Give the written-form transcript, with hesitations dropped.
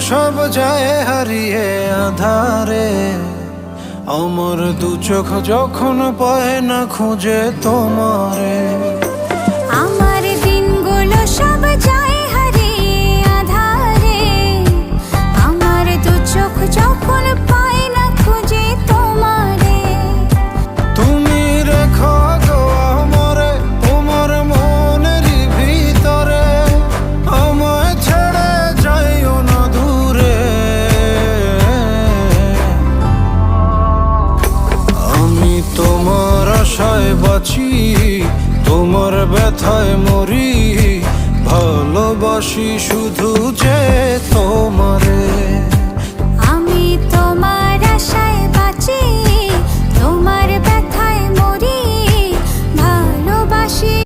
সব যায় হারিয়ে আধারে, আমার দু চোখ যখন পায় না খুঁজে তোমারে। আমার দিনগুলো সব যায় হারিয়ে আঁধারে, আমার দু চোখ যখন পায় না খুঁজে তোমারে। তুমি রেখো গো আমারে তোমার মনেরই ভিতরে, আমায় ছেড়ে যাইও না দূরে। আমি তোমার আশায় বাঁচি, তোমার ব্যথায় মরি, ভালোবাসি শুধু যে তোমারে। আমি তোমার আশা